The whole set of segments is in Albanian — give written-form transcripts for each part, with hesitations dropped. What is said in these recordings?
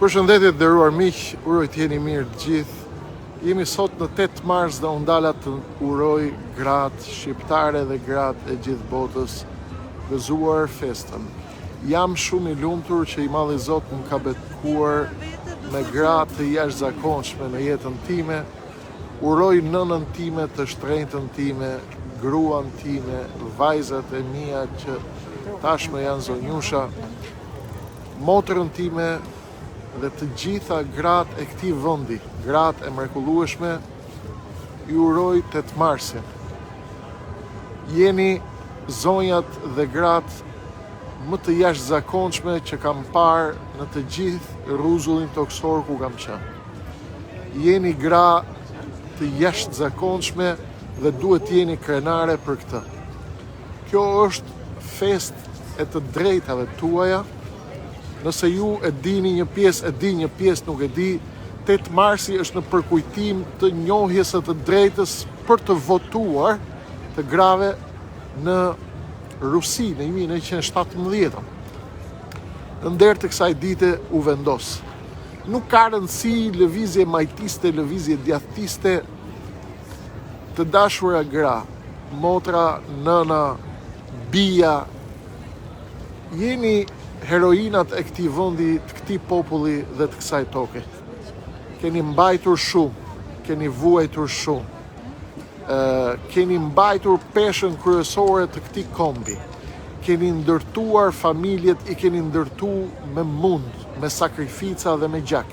Përshëndetje të nderuar miq, uroj të jeni mirë të gjithë. Jemi sot në 8 mars dhe unë dala të uroj gratë shqiptare dhe gratë e gjithë botës gëzuar festën. Jam shumë i lumtur që i Madhi Zot më ka bekuar me gratë të jashtëzakonshme në jetën time. Uroj nënën time, të shtrenjtën time, gruan time, vajzat e mia që tashmë janë zonjusha, motrën time dhe të gjitha gratë e këtij vendi, gratë e mrekullueshme, ju uroj 8 marsin. Jeni zonjat dhe gratë më të jashtëzakonshme që kam parë në të gjithë rruzullin toksor ku kam qenë. Jeni gra të jashtëzakonshme dhe duhet jeni krenare për këtë. Kjo është fest e të drejtave tuaja. Nëse ju e dini një pjesë, e di një pjesë nuk e di, 8 marsi është në përkujtim të njohjes së të drejtës për të votuar të grave në Rusi në 1917. Në nder të kësaj dite u vendos. Nuk ka rëndësi lëvizje majtiste, lëvizje djathtiste, të dashura gra, motra, nëna, bija, jeni heroinat e këtij vendi, të këtij populli dhe të kësaj toke. Keni mbajtur shumë, keni vuajtur shumë, keni mbajtur peshën kryesore të këtij kombi. Keni ndërtuar familjet, i keni ndërtuar me mund, me sakrifica dhe me gjak.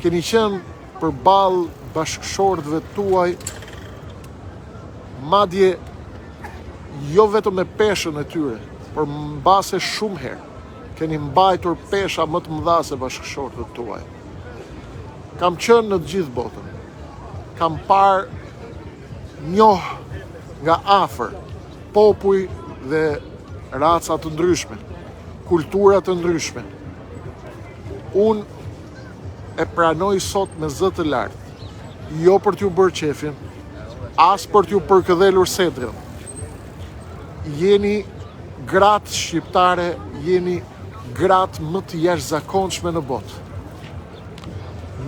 Keni qenë përballë bashkëshortëve tuaj, madje jo vetëm me peshën e tyre, por mbase shumë herë. Keni mbajtur pesha më të mëdha se bashkëshortët tuaj. Kam qenë në të gjithë botën. Kam parë njoh nga afër popuj dhe raca të ndryshme, kultura të ndryshme. Unë e pranoj sot me zë të lartë, jo për t'ju bërë qefin, as për t'ju përkëdhelur sedrën. Jeni gratë shqiptare, jeni gratë më të jashtëzakonshme në botë.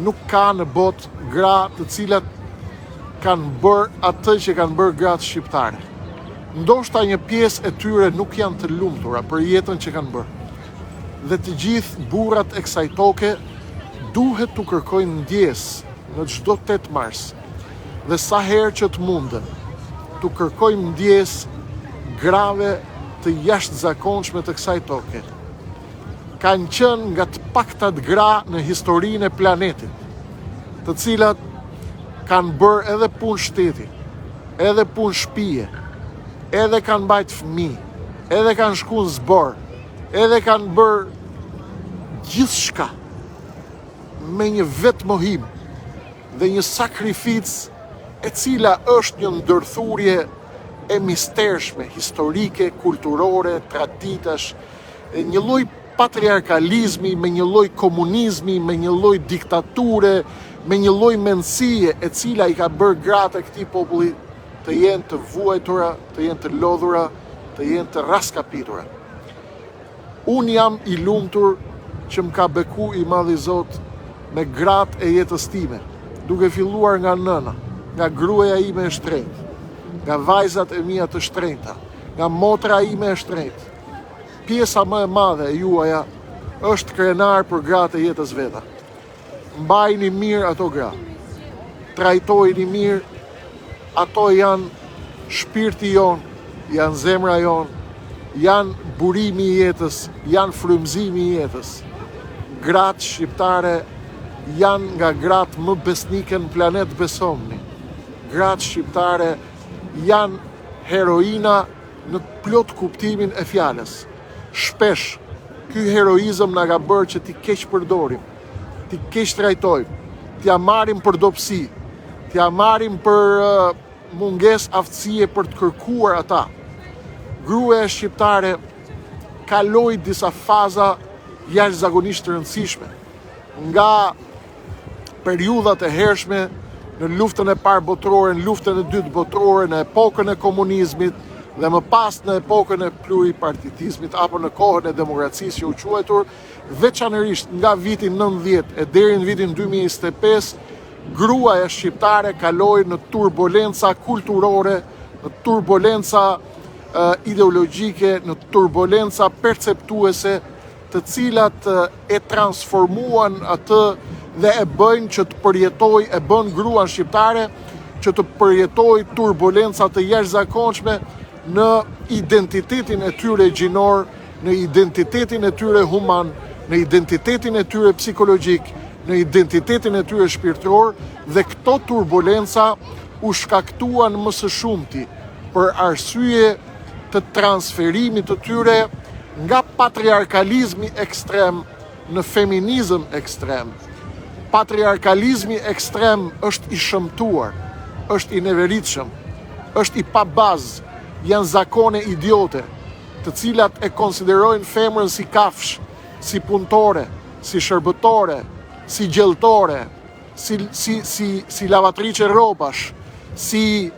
Nuk ka në botë gra të cilat kanë bërë atë që kanë bërë gratë shqiptare. Ndoshta një pjesë e tyre nuk janë të lumtura për jetën që kanë bërë. Dhe të gjithë burrat e kësaj toke duhet t'u kërkojnë ndjes në çdo 8 mars. Dhe sa herë që të mundën, t'u kërkojnë ndjes grave të jashtëzakonshme të kësaj toke. Kanë qenë nga të paktat gra në historinë e planetit, të cilat kanë bërë edhe punë shteti, edhe punë shtëpie, edhe kanë mbajt fëmijë, edhe kanë shkuar në zbor, edhe kanë bërë gjithçka me një vetë mohim dhe një sakrificë e cila është një ndërthurje e mistershme, historike, kulturore, traditash, një lloj patriarkalizmi, me një lloj komunizmi, me një lloj diktature, me një lloj mendësie e cila i ka bërë gratë e këtij populli të jenë të vuajtura, të jenë të lodhura, të jenë të raskapitura. Unë jam i lumtur që më ka beku i Madhi Zot me gratë e jetës time, duke filluar nga nëna, nga gruaja ime e shtrenjtë, nga vajzat e mia të shtrenjta, nga motra ime e shtrenjtë. Pjesa më e madhe e juaja është krenar për gratë e jetës veta. Mbajini mirë ato gra. Trajtojini mirë, ato janë shpirti jon, janë zemra jon, janë burimi i jetës, janë frymëzimi i jetës. Gratë shqiptare janë nga gratë më besnike në planet, besomni. Gratë shqiptare janë heroina në plot kuptimin e fjalës. Shpesh, ky heroizëm na ka bërë që t'i keq përdorim, t'i keq trajtojmë, t'ja marrim për dobësi, t'ja marrim për mungesë aftësie për të kërkuar ata. Gruaja shqiptare kaloi disa faza jashtëzakonisht të rëndësishme. Nga periudhat e hershme në luftën e parë botërore, në luftën e dytë botërore, në epokën e komunizmit, dhe më pas në epokën e pluripartitizmit apo në kohën e demokracisë që u quajtur, veçanërisht nga vitin 90 e deri në vitin 2025, gruaja shqiptare kaloi në turbulenca kulturore, në turbulenca ideologjike, në turbulenca perceptuese, të cilat e transformuan atë dhe e bëjnë që të përjetoj, e bën gruan shqiptare që të përjetoj turbulenca të jashtëzakonshme në identitetin e tyre gjinor, në identitetin e tyre human, në identitetin e tyre psikologjik, në identitetin e tyre shpirtëror, dhe këto turbulenca u shkaktuan më së shumti për arsye të transferimit të tyre nga patriarkalizmi ekstrem në feminizëm ekstrem. Patriarkalizmi ekstrem është i shëmtuar, është i neveritshëm, është i pa bazë, janë zakone idiote, të cilat e konsiderojnë femrën si kafsh, si punëtore, si shërbëtore, si gjeltore, si lavatrice rrobash, si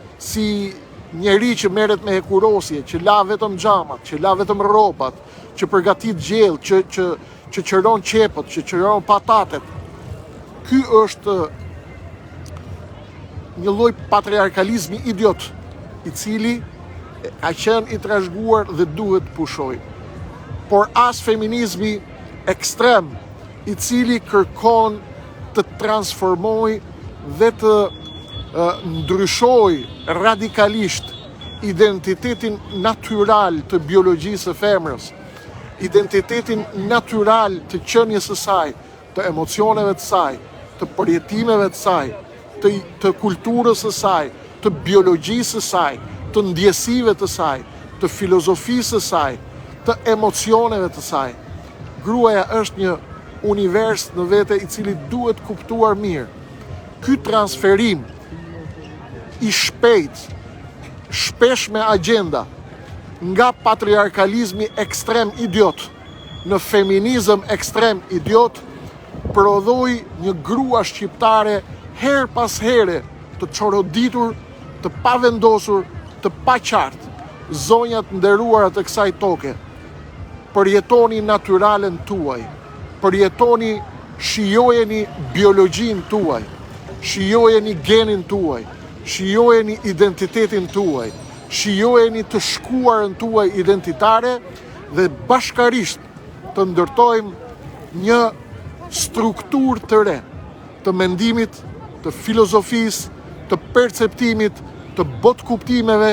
njeri që merret me hekurosje, që la vetëm xhamat, që la vetëm rrobat, që përgatit gjellë, që qëron qepët, që qëron patatet. Ky është një lloj patriarkalizmi idiot, i cili ka qenë i trashëguar dhe duhet pushoj. Por as feminizmi ekstrem, i cili kërkon të transformoj dhe të ndryshoj radikalisht identitetin natyral të biologjisë së femrës, identitetin natyral të qenies së saj, të emocioneve të saj, të përjetimeve të saj, të kulturës së saj, të biologjisë së saj, të ndjesive të saj, të filozofisë së saj, të emocioneve të saj. Gruaja është një univers në vete i cili duhet kuptuar mirë. Ky transferim i shpejt, shpesh me agenda, nga patriarkalizmi ekstrem idiot në feminizëm ekstrem idiot, prodhoi një grua shqiptare her pas here të çoroditur, të pavendosur, të paqartë. Zonjat nderuara të kësaj toke, përjetoni natyralen tuaj, përjetoni, shijojeni biologjin tuaj, shijojeni genin tuaj, shijojeni identitetin tuaj, shijojeni të shkuarën tuaj identitare dhe bashkarisht të ndërtojmë një strukturë të re të mendimit, të filozofisë, të perceptimit, të botkuptimeve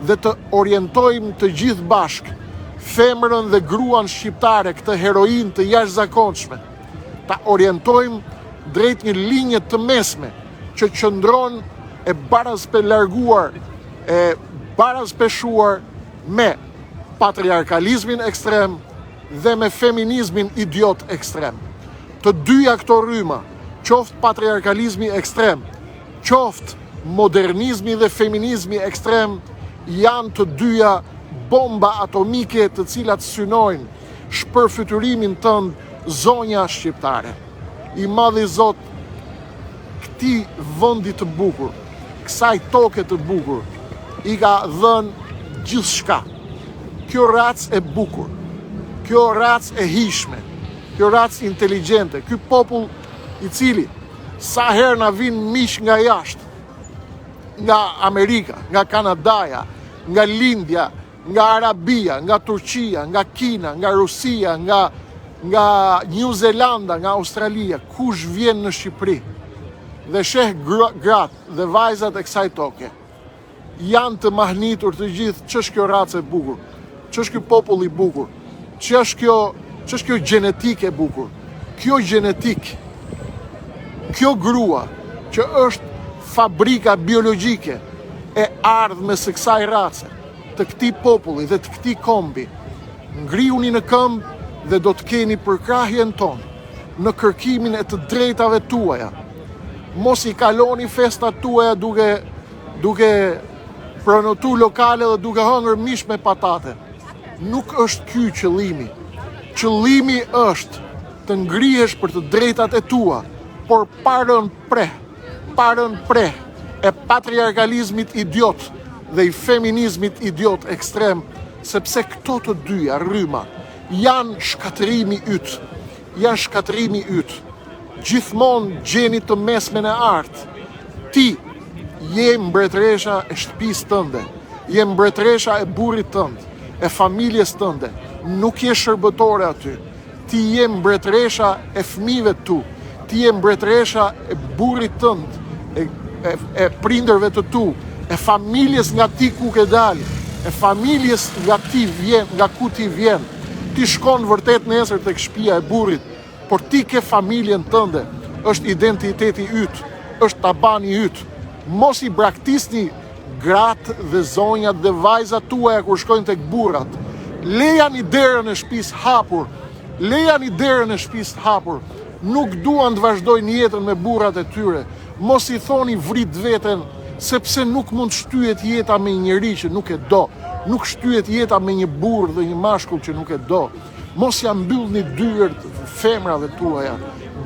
dhe të orientojmë të gjithë bashkë femrën dhe gruan shqiptare, këtë heroin të jashtëzakonshme, ta orientojmë drejt një linje të mesme që qëndron e barazpe larguar, e barazpeshuar me patriarkalizmin ekstrem dhe me feminizmin idiot ekstrem. Të dyja këto rryma, qoftë patriarkalizmi ekstrem, qoftë modernizmi dhe feminizmi ekstrem, janë të dyja bomba atomike të cilat synojnë shpërfytyrimin tënd zonja shqiptare. I madhi Zot këtij vendi të bukur, kësaj toke të bukur, i ka dhënë gjithçka. Kjo racë e bukur, kjo racë e hishme, kjo racë inteligjente, ky popull i cili sa herë na vin miq nga jashtë, nga Amerika, nga Kanadaja, nga Lindja, nga Arabia, nga Turqia, nga Kina, nga Rusia, nga New Zelanda, nga Australia, kush vjen në Shqipëri dhe sheh gratë dhe vajzat e kësaj toke, janë të mahnitur të gjithë. Ç'është kjo racë e bukur, ç'është ky popull i bukur, ç'është kjo gjenetik e bukur, kjo gjenetik, kjo grua që është fabrika biologjike e ardhmes së kësaj race, të këtij populli dhe të këtij kombi. Ngriuni në këmbë dhe do të keni përkrahjen tonë në kërkimin e të drejtave tuaja. Mos i kaloni festat tuaja duke pronotu lokale dhe duke hëngër mish me patate. Nuk është ky qëllimi. Qëllimi është të ngrihesh për të drejtat e tua, por parën preh e patriarkalizmit idiot dhe i feminizmit idiot ekstrem, sepse këto të dyja rryma janë shkatërimi yt. Janë shkatërimi yt. Gjithmonë gjeni të mesmen e artë. Ti je mbretëresha e shtëpisë tënde, je mbretëresha e burrit tënd, e familjes tënde. Nuk je shërbëtore aty. Ti je mbretëresha e fëmijëve tu. Ti je mbretëresha e burrit tënd, e prindërve të tu, e familjes nga ti ku ke dalë, e familjes nga ti vjen, nga ku ti vjen. Ti shkon vërtet nesër tek shtëpia e burrit, por ti ke familjen tënde, është identiteti yt, është tabani yt. Mos i braktisni gratë dhe zonjat dhe vajzat tuaja kur shkojnë tek burrat. Lejani derën e shtëpisë hapur. Lejani derën e shtëpisë hapur. Nuk duan të vazhdojnë jetën me burrat e tyre. Mos i thoni vrit veten, sepse nuk mund shtyhet jeta me një njeri që nuk e do. Nuk shtyhet jeta me një burr dhe një mashkull që nuk e do. Mos ja mbyllni dyert femrave tuaja,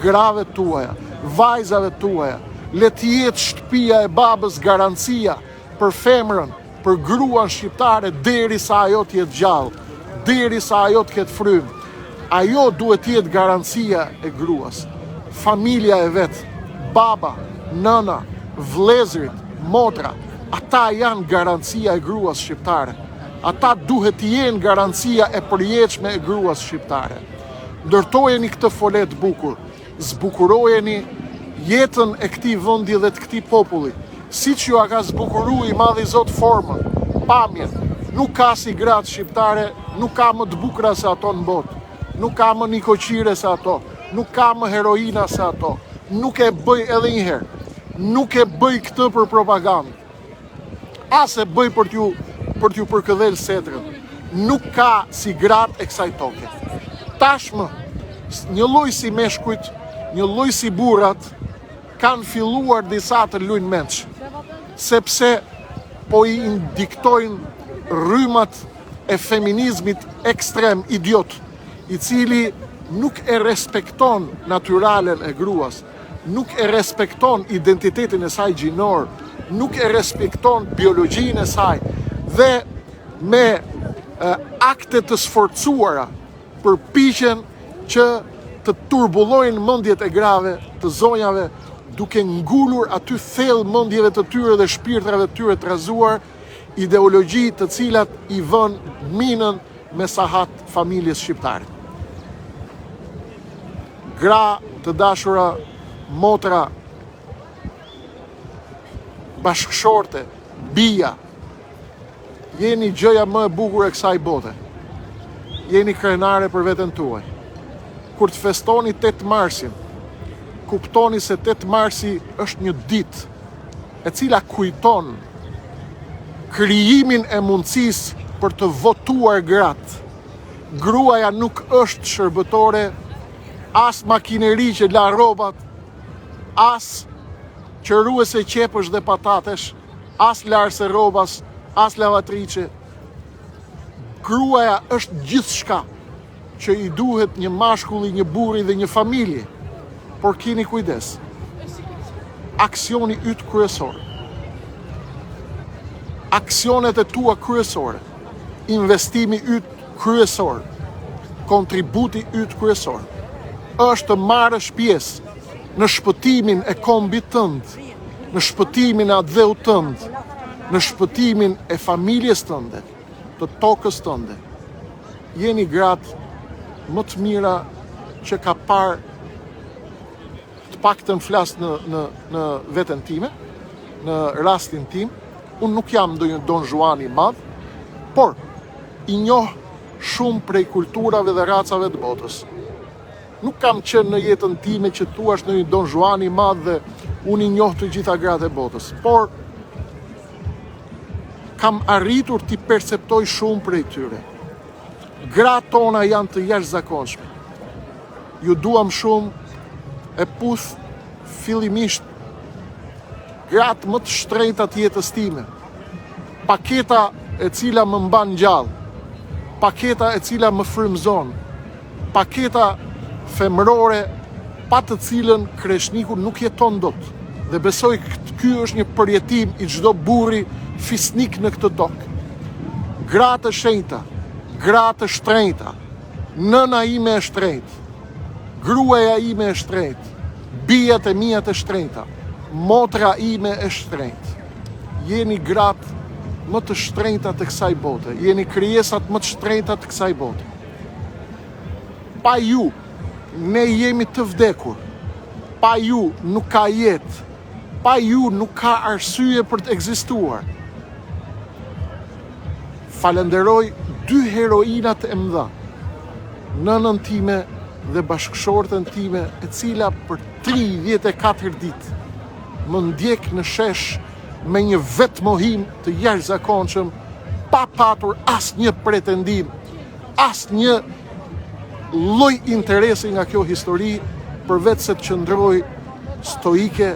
grave tuaja, vajzave tuaja. Le të jetë shtëpia e babës garancia për femrën, për gruan shqiptare derisa ajo të jetë gjallë, derisa ajo të ketë frymë. Ajo duhet të jetë garancia e gruas. Familja e vet, baba, nëna, vëllezërit, motra, ata janë garancia e gruas shqiptare. Ata duhet të jenë garancia e përjetshme e gruas shqiptare. Ndërtojeni këtë folet bukur, zbukurojeni jetën e këtij vendi dhe të këtij populli, siç ju a ka zbukuruar i madhi Zot formën, pamjen. Nuk ka si gratë shqiptare, nuk ka më të bukura se ato në botë. Nuk ka më nikoqire se ato, nuk ka më heroina se ato. Nuk e bëj edhe një herë. Nuk e bëj këtë për propagandë. As e bëj për t'ju përkëdhel setrën. Nuk ka si gratë e kësaj toke. Tashmë, një lloj si meshkujt, një lloj si burrat, kanë filluar disa të lujnë menç, sepse po i indiktojnë rrymat e feminizmit ekstrem idiot, i cili nuk e respekton natyralen e gruas, nuk e respekton identitetin e saj gjinor, nuk e respekton biologjinë e saj, dhe me akte të sforcuara përpiqen që të turbullojnë mendjet e grave të zonjave, duke ngulur aty thellë mendjeve të tyre dhe shpirtrave të tyre të rrezuar, ideologji të cilat i vënë minën me sahat familjes shqiptare. Gra të dashura, motra, bashkëshorte, bija, jeni gjëja më e bukur e kësaj bote. Jeni krenare për veten tuaj. Kur të festoni 8 marsin, kuptoni se 8 marsi është një ditë e cila kujton krijimin e mundësisë për të votuar gratë. Gruaja nuk është shërbëtore, as makineri që la rrobat, as qëruese qepësh dhe patatesh, as larse rrobas, as lavatrice. Gruaja është gjithçka që i duhet një mashkulli, një burri dhe një familje. Por keni kujdes. Aksioni yt kryesor. Aksionet e tua kryesore. Investimi yt kryesor. Kontributi yt kryesor është të marrësh pjesë në shpëtimin e kombit tënd, në shpëtimin e adheut tënd, në shpëtimin e familjes tënde, të tokës tënde. Jeni gratë më të mira që ka parë, të paktën flas në veten time, në rastin tim. Unë nuk jam ndonjë Don Juan i madh, por i njoh shumë prej kulturave dhe racave të botës. Nuk kam qenë në jetën time që thuash në një Don Juan i madh dhe unë i njoh të gjitha gratë e botës, por kam arritur t'i perceptoj shumë prej tyre. Gratë tona janë të jashtëzakonshme. Ju duam shumë, e puth fillimisht gratë më të shtrenjta të jetës time. Paketa e cila më mban gjallë, paketa e cila më frymëzon, paketa femrore pa të cilën kreshniku nuk jeton dot. Dhe besoj ky është një përjetim i çdo burri fisnik në këtë tokë. Gra të shenjta, gra të shtrenjta, nëna ime e shtrenjtë, gruaja ime e shtrenjtë, bijat e mia të shtrenjta, motra ime e shtrenjtë. Jeni gratë më të shtrenjta të kësaj bote, jeni krijesat më të shtrenjta të kësaj bote. Pa ju, ne jemi të vdekur. Pa ju nuk ka jetë. Pa ju nuk ka arsye për të ekzistuar. Falenderoj dy heroinat e mëdha, nënën time dhe bashkëshortën time, e cila për 34 ditë më ndjek në shesh me një vetmohim të jashtëzakonshëm, pa patur asnjë pretendim, asnjë lloj interesi nga kjo histori, përveç se të qëndroj stoike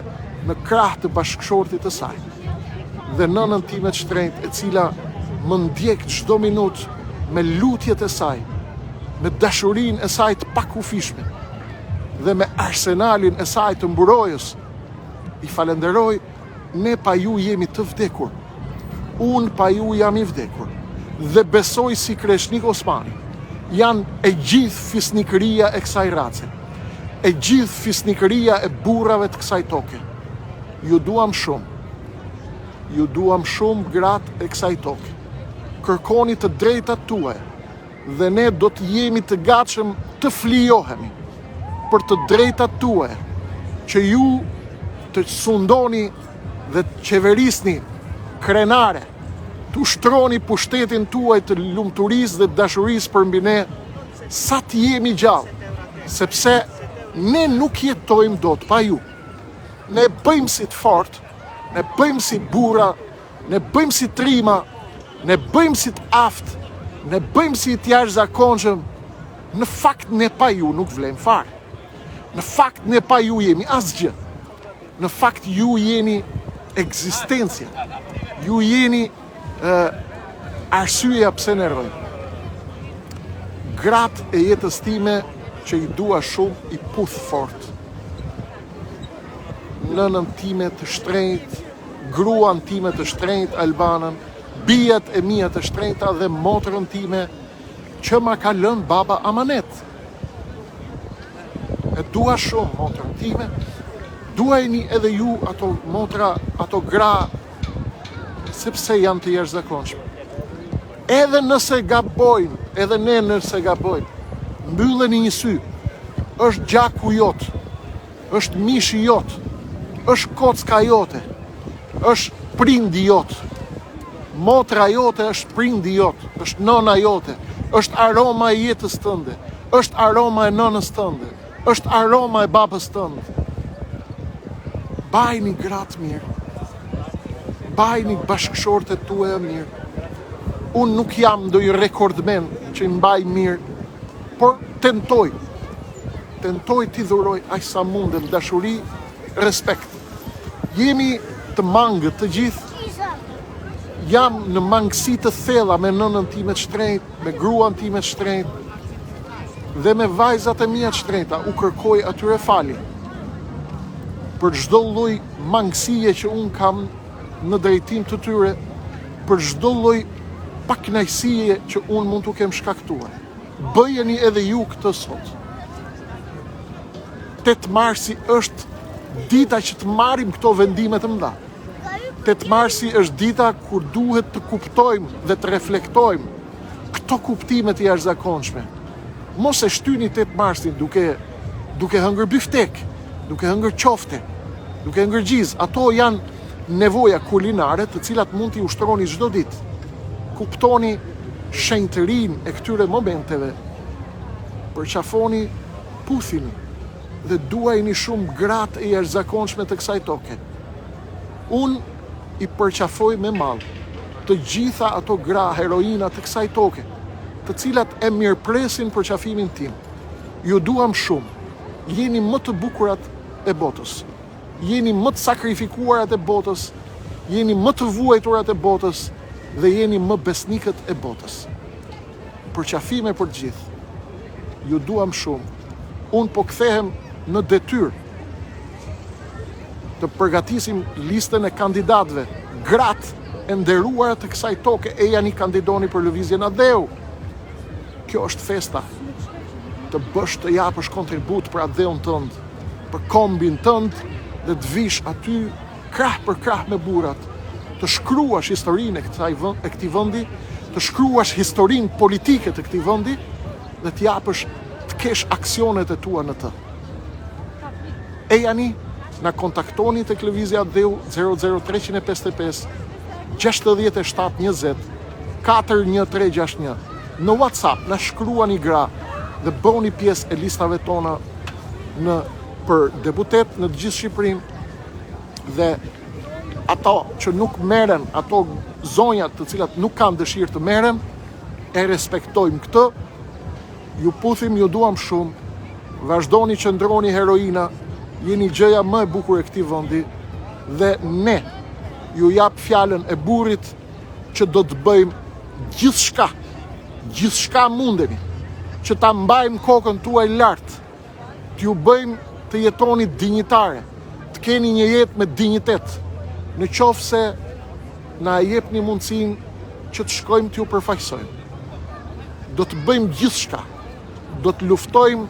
në krah të bashkëshortit të saj. Dhe nënën time të shtrenjtë, e cila më ndjek çdo minutë me lutjet e saj, me dashurinë e saj të pakufishme dhe me arsenalin e saj të mburojës. I falenderoj, ne pa ju jemi të vdekur. Unë pa ju jam i vdekur. Dhe besoj si Kreshnik Osmani, janë e gjithë fisnikëria e kësaj race, e gjithë fisnikëria e burrave të kësaj toke. Ju duam shumë. Ju duam shumë gratë e kësaj toke. Kërkoni të drejtat tuaja dhe ne do të jemi të gatshëm të flijohemi për të drejtat tuaja, që ju të sundoni dhe të qeverisni krenare, të ushtroni pushtetin tuaj të lumturisë dhe dashurisë për mbi ne, sa të jemi gjallë, sepse ne nuk jetojmë dot pa ju. Ne bëjmë si të fortë, ne bëjmë si burra, ne bëjmë si trima, ne bëjmë si të aftë, ne bëjmë si të jashtëzakonshëm. Në fakt ne pa ju nuk vlem fare. Në fakt ne pa ju jemi asgjë. Në fakt ju jeni ekzistencia. Ju jeni arsyeja pse ne rrojmë. Gratë e jetës time që i dua shumë, i puth fort. Nënën time të shtrenjtë, gruan time të shtrenjtë Albanën, bijat e mia të shtrenjta dhe motrën time që ma ka lënë baba amanet. E dua shumë motrën time, duajni edhe ju ato motra, ato gra, sepse janë të jashtëzakonshme. Edhe nëse gabojnë, edhe ne nëse gabojnë, mbylleni një sy. Është gjaku jot, është mishi jot, është kocka jote, është prindi jot. Motra jote është prindi jot, është nona jote, është aroma e jetës tënde, është aroma e nënës tënde, është aroma e babës tënde. Bajni gratë mirë, bajni bashkëshortet tuaja mirë. Unë nuk jam ndonjë rekordmen që i mbaj mirë, por tentoj t'i dhuroj aq sa mundem dashuri, respekt. Jemi të mangët të gjithë. Jam në mangësi të thella me nënën time të shtrenjtë, me gruan time të shtrenjtë dhe me vajzat e mia të shtrenjta. U kërkoj atyre falje për çdo lloj mangësie që un kam në drejtim të tyre, për çdo lloj pakënaqësie që un mund t'u kem shkaktuar. Bëjeni edhe ju këtë sot. 8 marsi është dita që të marrim këto vendime të mëdha. 8 marsi është dita kur duhet të kuptojmë dhe të reflektojmë këto kuptime të jashtëzakonshme. Mos e shtyni 8 marsin duke hëngër biftek, duke hëngër qofte, duke hëngër gjiz. Ato janë nevoja kulinare të cilat mund t'i ushtroni çdo ditë. Kuptoni shenjtërinë e këtyre momenteve, përqafoni, puthini dhe duajni shumë gratë e jashtëzakonshme të kësaj toke. Unë i përqafoj me mallë të gjitha ato gra heroina të kësaj toke, të cilat e mirëpresin përqafimin tim. Ju duam shumë. Jeni më të bukurat e botës. Jeni më të sakrifikuarat e botës. Jeni më të vuajturat e botës dhe jeni më besnikët e botës. Përqafime për gjithë. Ju duam shumë. Unë po kthehem në detyrë të përgatisim listën e kandidatëve, gratë e nderuara të kësaj toke, e janë i kandidoni për lëvizjen Adeu. Kjo është festa. Të bësh të japësh kontribut për Adeun tënd, për kombin tënd, dhe të vish aty krah për krah me burrat, të shkruash historinë e këtij vendi, të shkruash historinë politike të këtij vendi dhe të japësh, të kesh aksionet e tua në të. E jani, na kontaktoni tek lëvizja Adeu 00355 67 20 41361. Në WhatsApp na shkruani gra dhe bëni pjesë e listave tona për deputet në të gjithë Shqipërinë, dhe ato që nuk merren, ato zonjat të cilat nuk kanë dëshirë të merren, e respektojmë këtë. Ju puthim, ju duam shumë, vazhdoni që ndroni heroina, jeni gjëja më e bukur e këtij vendi, dhe ne ju jap fjalën e burrit që do të bëjmë gjithçka mundemi, që ta mbajmë kokën tuaj lart, t'ju bëjmë të jetoni dinjitare, të keni një jetë me dinjitet, në qoftë se na jepni mundësinë që të shkojmë t'ju përfaqësojmë. Do të bëjmë gjithçka, do të luftojmë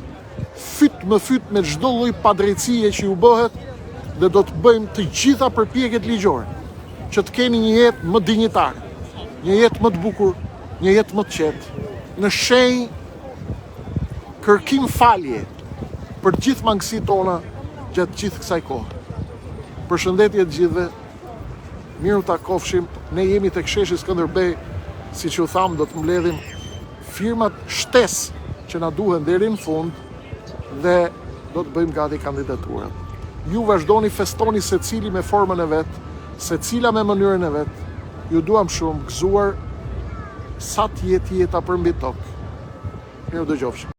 fyt më fyt me çdo lloj padrejtësie që ju bëhet, dhe do të bëjmë të gjitha përpjekjet ligjore që të keni një jetë më dinjitare, një jetë më të bukur, një jetë më të qetë, në shenjë kërkim falje për gjithë mangësitë tona gjatë gjithë kësaj kohe. Përshëndetje të gjithëve, miru takofshim, ne jemi tek sheshi Skënderbej, siç ju tham, do të mbledhim firmat shtesë që na duhen deri në fund dhe do të bëjmë gati kandidaturat. Ju vazhdoni, festoni secili me formën e vet, secila me mënyrën e vet. Ju duam shumë, gëzuar sa të jetë jeta për mbi tokë. Miru dëgjofshim.